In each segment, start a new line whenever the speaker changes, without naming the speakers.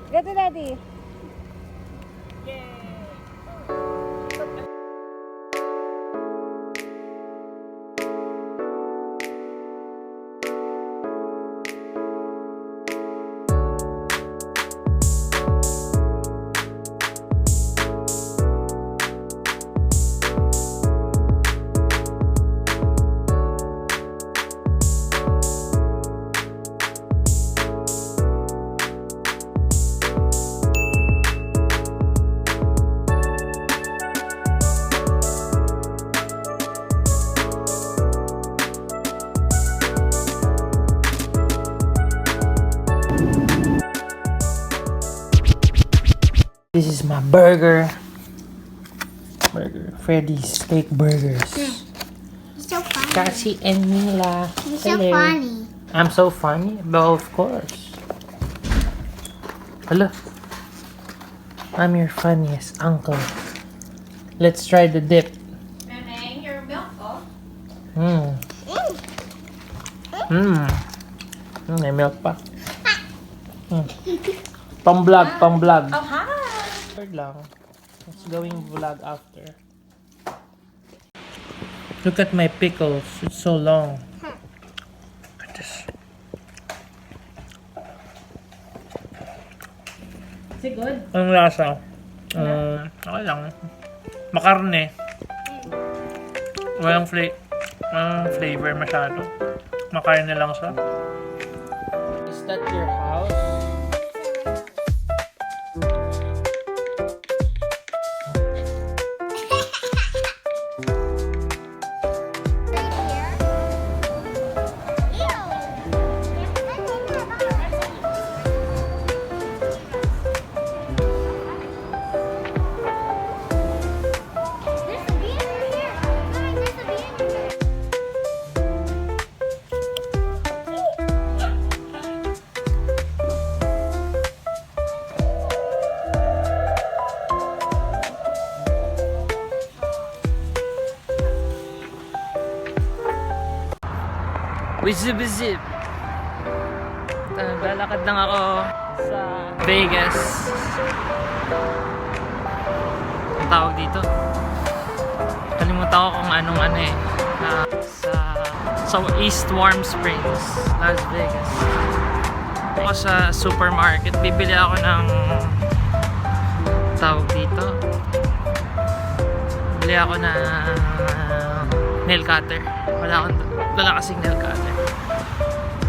Get to daddy.
This is my burger. Freddy's Steak Burgers.
So funny.
Cassie and Mila.
You're so
Hello.
funny.
I'm so funny? But of course. Hello. I'm your funniest uncle. Let's try the dip.
Neneng, your milk, oh.
May milk pa. Pang-vlog.
Oh, hi.
Third lang. It's going vlog after. Look at my pickles. It's so long. Look at this.
Is it good?
Anong lasa? Okay lang. Makarne. Walang flavor masyado. Makarne lang siya. Is that your house? Wizip. Lalakad lang ako sa Vegas. Ang tawag dito. Kalimutan ko kung anong sa East Warm Springs, Las Vegas. Ako sa supermarket, bibili ako ng tawag dito. Bili ako ng nail cutter. Wala kasing nail cutter.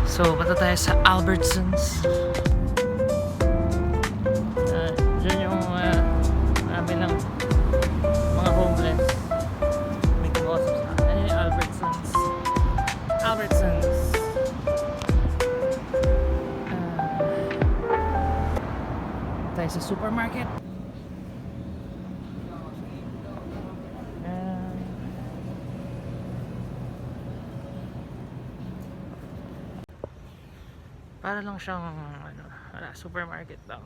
So, punta tayo sa Albertsons. Diyan yung marami ng mga homeless. May kumausap sa akin. Ano yung Albertsons? Tayo sa supermarket. Para lang siyang supermarket lang.